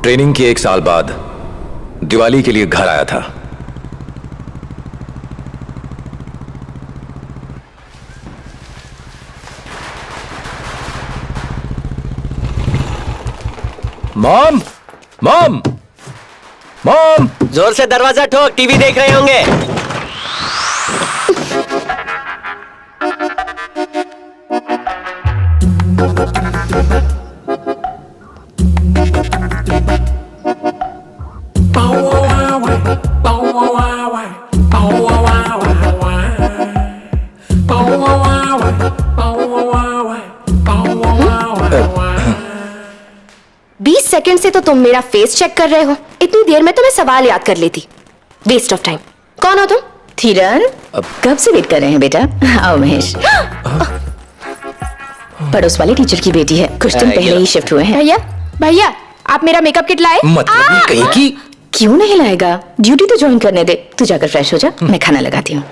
Training के 1 साल बाद दिवाली के लिए घर आया था। Mom, mom, mom! जोर से दरवाजा ठोक, टीवी देख रहे होंगे। सेकंड से तो तुम मेरा फेस चेक कर रहे हो, इतनी देर में तो मैं सवाल याद कर लेती। Waste of time. कौन हो तुम? थीरन, कब से वेट कर रहे हैं बेटा? आओ महेश। पड़ोस वाले टीचर की बेटी है, कुछ दिन पहले ही शिफ्ट हुए हैं। भैया, भैया, आप मेरा मेकअप किट लाए? मतलब कहीं की? क्यों नहीं लाएगा? ड्यूटी तो ज्वाइन करने दे। तू जाकर फ्रेश हो जा, मैं खाना लगाती हूँ।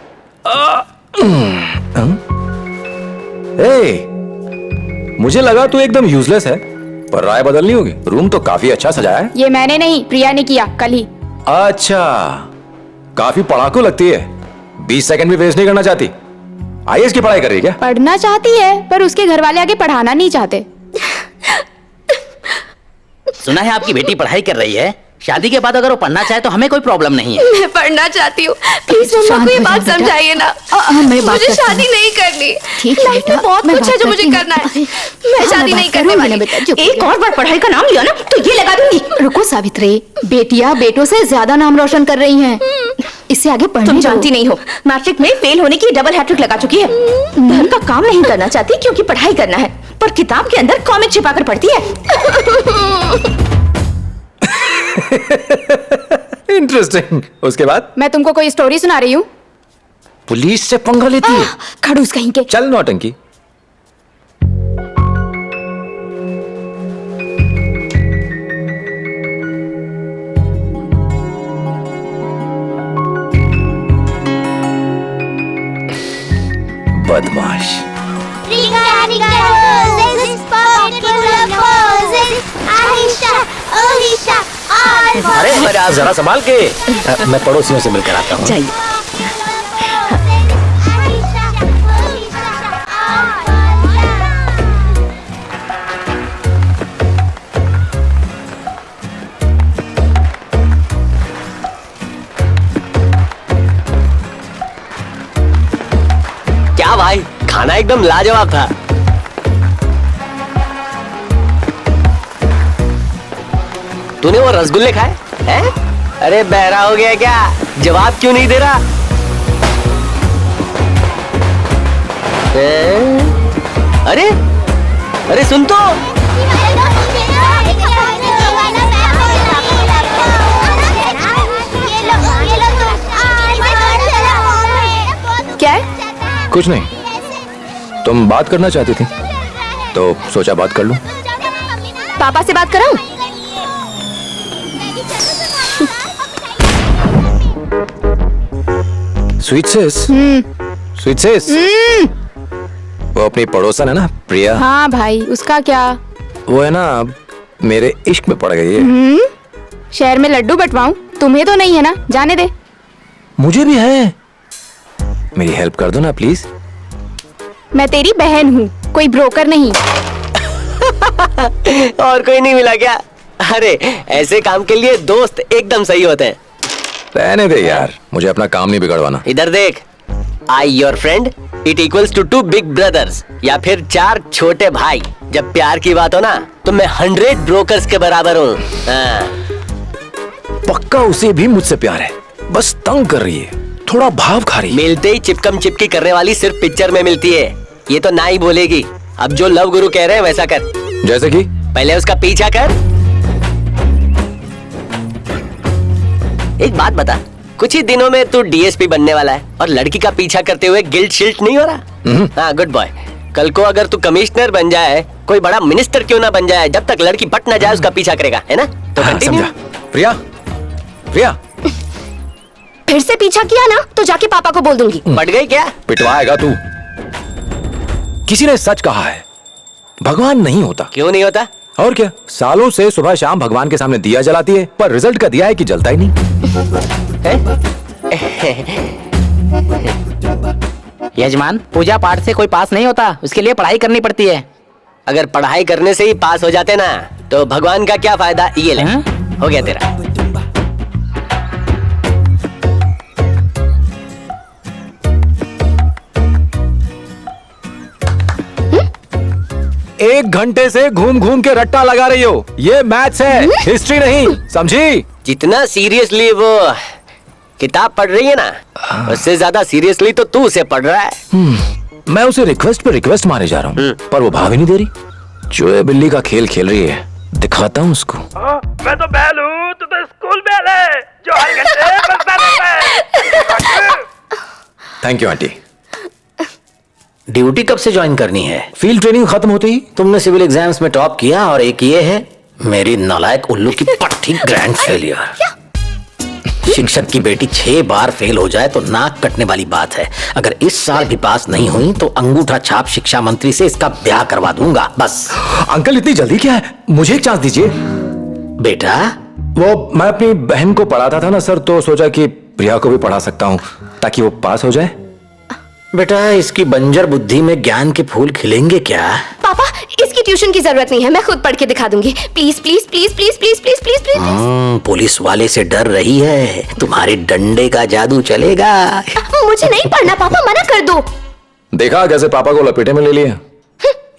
मुझे लगा तू एकदम यूजलेस है, पर राय बदलनी होगी। रूम तो काफी अच्छा सजाया है। ये मैंने नहीं, प्रिया ने किया कल ही। अच्छा, काफी पढ़ाकू लगती है। 20 सेकंड भी वेस्ट नहीं करना चाहती। IAS की पढ़ाई कर रही है क्या? पढ़ना चाहती है, पर उसके घर वाले आगे पढ़ाना नहीं चाहते। सुना है आपकी बेटी पढ़ाई कर रही है। शादी के बाद अगर वो पढ़ना चाहे तो हमें कोई प्रॉब्लम नहीं है। मैं पढ़ना चाहती हूँ, प्लीज मम्मा को ये बात समझाइए ना। मुझे शादी नहीं करनी। लाइफ में बहुत कुछ है जो मुझे करना है। मैं शादी नहीं करने वाली। एक और बार पढ़ाई का नाम लिया ना तो ये लगा दूंगी। रुको सावित्री, बेटियां बेटों से ज्यादा नाम रोशन कर रही हैं। इससे आगे पढ़ने तुम जानती नहीं हो, मैट्रिक में फेल होने की डबल हैट्रिक लगा चुकी है। घर का काम नहीं करना चाहती क्योंकि पढ़ाई करना है, पर किताब के अंदर कॉमिक छिपाकर पढ़ती है। इंटरेस्टिंग। उसके बाद? मैं तुमको कोई स्टोरी सुना रही हूँ। पुलिस से पंगा लेती है। खड़ूस कहीं के। चल नौटंकी। बदमाश। अरे आप जरा संभाल के। मैं पड़ोसियों से मिलकर आता हूँ। चाहिए। क्या भाई, खाना एकदम लाजवाब था। तूने वो रसगुल्ले खाए हैं? अरे बहरा हो गया क्या? जवाब क्यों नहीं दे रहा? अरे अरे सुन तो। क्या है? कुछ नहीं। तुम बात करना चाहती थी तो सोचा बात कर लूं। पापा से बात कराऊं? Sweet cess. वो अपनी पड़ोसन है ना, प्रिया। हाँ भाई, उसका क्या? वो है ना, मेरे इश्क में पड़ गई है। शहर में लड्डू बंटवाऊं? तुम्हें तो नहीं है ना, जाने दे। मुझे भी है। मेरी हेल्प कर दो ना प्लीज। मैं तेरी बहन हूँ, कोई ब्रोकर नहीं। और कोई नहीं मिला क्या? अरे ऐसे काम के लिए दोस्त एकदम सही होते हैं। रहने दे यार, मुझे अपना काम नहीं बिगड़वाना। इधर देख, I your friend it equals to 2 big brothers, या फिर 4 छोटे भाई। जब प्यार की बात हो ना तो मैं 100 ब्रोकर्स के बराबर हूँ। पक्का उसे भी मुझसे प्यार है, बस तंग कर रही है, थोड़ा भाव खा रही है। मिलते ही चिपकम चिपकी करने वाली सिर्फ पिक्चर में मिलती है। ये तो ना ही बोलेगी। अब जो लव गुरु कह रहे हैं वैसा कर। जैसे कि? पहले उसका पीछा कर। एक बात बता, कुछ ही दिनों में तू DSP बनने वाला है और लड़की का पीछा करते हुए गिल्ट शिल्ट नहीं हो रहा? हाँ, गुड बॉय। कल को अगर तू कमिश्नर बन जाए, कोई बड़ा मिनिस्टर क्यों ना बन जाए, जब तक लड़की पट ना जाए उसका पीछा करेगा, है ना? तो कंटिन्यू। प्रिया, प्रिया। फिर से पीछा किया ना तो जाके पापा को बोल दूंगी। पट गई क्या? पिटवाएगा तू। किसी ने सच कहा है, भगवान नहीं होता। क्यों नहीं होता? और क्या, सालों से सुबह शाम भगवान के सामने दिया जलाती है, पर रिजल्ट का दिया है कि जलता ही नहीं। यजमान, पूजा पाठ से कोई पास नहीं होता, उसके लिए पढ़ाई करनी पड़ती है। अगर पढ़ाई करने से ही पास हो जाते ना तो भगवान का क्या फायदा। ये ले, हो गया तेरा। 1 घंटे से घूम घूम के रट्टा लगा रही हो। ये मैथ्स है, हिस्ट्री नहीं, समझी? जितना सीरियसली वो किताब पढ़ रही है ना, उससे ज्यादा सीरियसली तो तू उसे पढ़ रहा है। मैं उसे रिक्वेस्ट पे रिक्वेस्ट मारे जा रहा हूँ, पर वो भाव ही नहीं दे रही। चूहे बिल्ली का खेल खेल रही है, दिखाता हूँ उसको। मैं तो बैल हूँ, तू तो स्कूल बैल है जो हर घंटे बजता रहता है। Thank you aunty. ड्यूटी कब से ज्वाइन करनी है? फील्ड ट्रेनिंग खत्म होते ही। तुमने सिविल एग्जाम्स में टॉप किया और एक ये है मेरी नालायक उल्लू की पट्टी ग्रैंड फेलियर। शिक्षक की बेटी 6 बार फेल हो जाए तो नाक कटने वाली बात है। अगर इस साल भी पास नहीं हुई तो अंगूठा छाप शिक्षा मंत्री से इसका ब्याह करवा दूंगा, बस। अंकल इतनी जल्दी क्या है, मुझे एक चांस दीजिए। बेटा, वो मैं अपनी बहन को पढ़ाता था ना सर, तो सोचा कि प्रिया को भी पढ़ा सकता हूँ ताकि वो पास हो जाए। बेटा, इसकी बंजर बुद्धि में ज्ञान के फूल खिलेंगे क्या? पापा, इसकी ट्यूशन की जरूरत नहीं है, मैं खुद पढ़ के दिखा दूंगी। Please please please please please please please please. Police वाले से डर रही है, तुम्हारे डंडे का जादू चलेगा। मुझे नहीं पढ़ना पापा, मना कर दो। देखा कैसे पापा को लपेटे में ले लिया।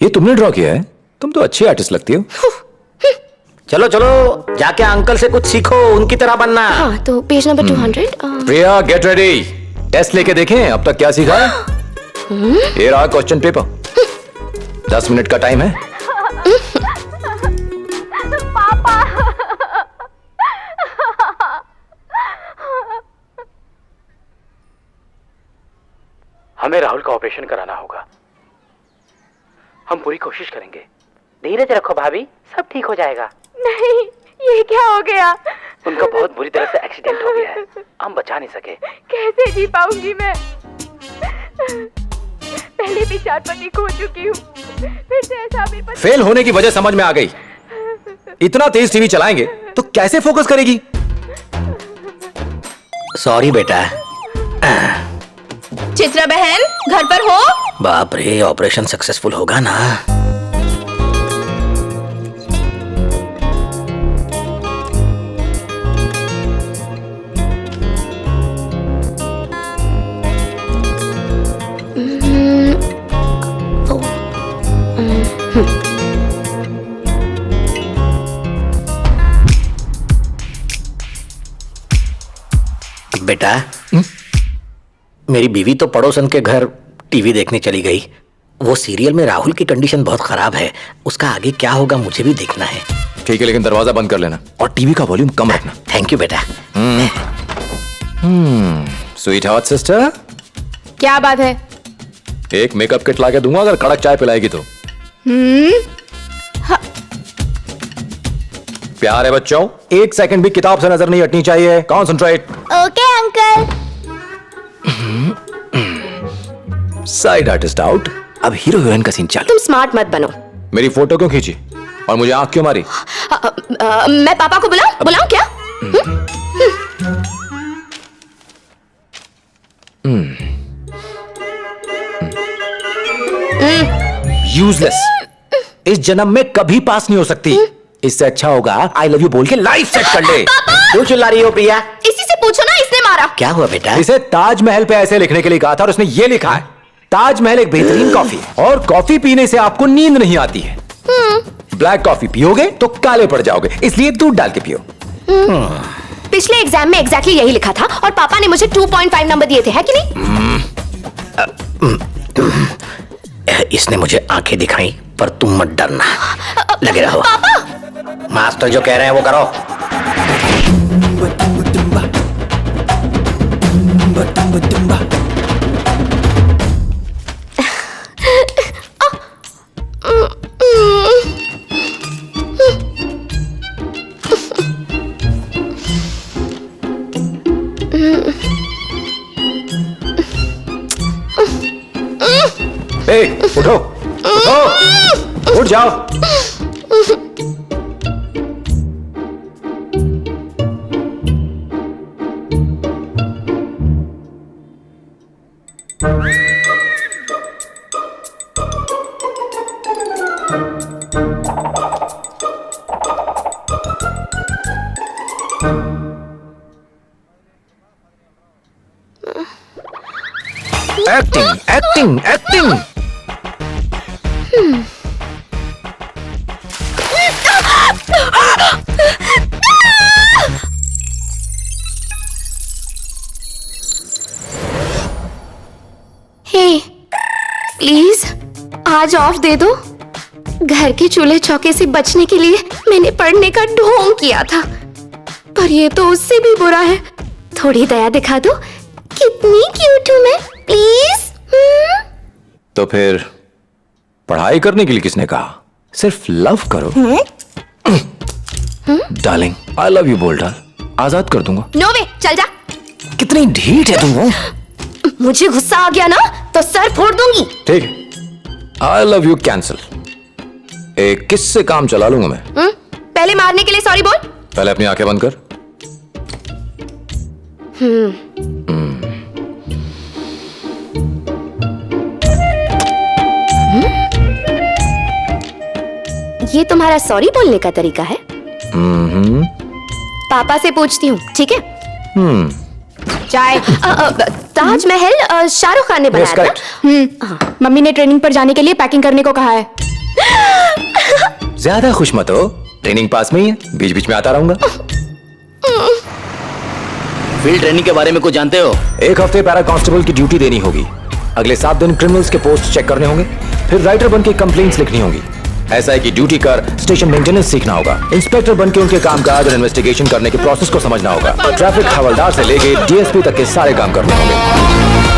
ये तुमने ड्रॉ किया है? तुम तो अच्छी आर्टिस्ट लगती हो। चलो चलो, जाके अंकल से कुछ सीखो, उनकी तरह बनना। हाँ, तो पेज नंबर 200। प्रिया गेट रेडी, टेस्ट लेके देखें अब तक क्या सीखा है। ये रहा क्वेश्चन पेपर, 10 मिनट का टाइम है। हमें राहुल का ऑपरेशन कराना होगा। हम पूरी कोशिश करेंगे। धीरज रखो भाभी, सब ठीक हो जाएगा। नहीं, ये क्या हो गया? उनका बहुत बुरी तरह से एक्सीडेंट हो गया है, हम बचा नहीं सके। कैसे जी पाऊंगी मैं? पहले भी 4 पति खो चुकी हूँ, फिर से ऐसा भी पति। फेल होने की वजह समझ में आ गई। इतना तेज टीवी चलाएंगे तो कैसे फोकस करेगी? सॉरी बेटा। चित्रा बहन, घर पर हो? बाप रे, ऑपरेशन सक्सेसफुल होगा ना? बेटा, मेरी बीवी तो पड़ोसन के घर टीवी देखने चली गई। वो सीरियल में राहुल की कंडीशन बहुत खराब है, उसका आगे क्या होगा मुझे भी देखना है। ठीक है, लेकिन दरवाजा बंद कर लेना और टीवी का वॉल्यूम कम रखना। थैंक यू बेटा। स्वीट हार्ट सिस्टर, क्या बात है? एक मेकअप किट लाके दूंगा अगर कड़क चाय पिलाएगी तो। प्यारे बच्चों, 1 सेकंड भी किताब से नजर नहीं हटनी चाहिए। Concentrate. Okay uncle. Side artist out. अब हीरो हीरोइन का सीन चालू। तुम स्मार्ट मत बनो। मेरी फोटो क्यों खींची और मुझे आंख क्यों मारी? मैं पापा को बुलाऊं क्या? यूजलेस, इस जन्म में कभी पास नहीं हो सकती। इससे अच्छा होगा आई लव यू बोल के लाइफ सेट कर ले। क्यों चिल्ला रही हो प्रिया? इसी से पूछो ना, इसने मारा। क्या हुआ बेटा? इसे ताजमहल पे ऐसे लिखने के लिए कहा था और उसने ये लिखा है, ताजमहल एक बेहतरीन कॉफी है और कॉफी पीने से आपको नींद नहीं आती है। ब्लैक कॉफी पियोगे तो काले पड़ जाओगे, इसलिए दूध डाल के पियो। पिछले एग्जाम में एग्जैक्टली यही लिखा था और पापा ने मुझे 2.5 नंबर दिए थे, है कि नहीं? इसने मुझे आंखें दिखाई, पर तुम मत डरना, लगे रहो। मास्टर जो कह रहे हैं वो करो। ए, उठो उठो, उठ जाओ। Acting acting acting. Hey please आज ऑफ दे दो। घर के चूल्हे चौके से बचने के लिए मैंने पढ़ने का ढोंग किया था, पर ये तो उससे भी बुरा है। थोड़ी दया दिखा दो, कितनी क्यूट हूँ मैं, प्लीज। तो फिर पढ़ाई करने के लिए किसने कहा? सिर्फ लव करो। डार्लिंग आई लव यू बोल डाल, आजाद कर दूंगा। नो वे, चल जा। कितनी ढीठ है तुम। मुझे गुस्सा आ गया ना तो सर फोड़ दूंगी। ठीक है, आई लव यू कैंसिल। एक किस से काम चला लूंगा मैं। पहले मारने के लिए सॉरी बोल। पहले अपनी आंखें बंद कर। ये तुम्हारा सॉरी बोलने का तरीका है? पापा से पूछती हूँ, ठीक है? चाय। ताजमहल शाहरुख खान ने Yes, बनाया था। मम्मी ने ट्रेनिंग पर जाने के लिए पैकिंग करने को कहा है। ज्यादा खुश मत हो, ट्रेनिंग पास में ही है, बीच बीच में आता रहूंगा। फील्ड ट्रेनिंग के बारे में कुछ जानते हो? एक हफ्ते पैरा कांस्टेबल की ड्यूटी देनी होगी। अगले 7 दिन क्रिमिनल्स के पोस्ट चेक करने होंगे, फिर राइटर बन के कंप्लेंट्स लिखनी होगी। ऐसा है कि ड्यूटी कर स्टेशन मेंटेनेंस सीखना होगा, इंस्पेक्टर बन के उनके कामकाज और इन्वेस्टिगेशन करने के प्रोसेस को समझना होगा, और ट्रैफिक हवलदार से लेके डीएसपी तक के सारे काम करने होंगे।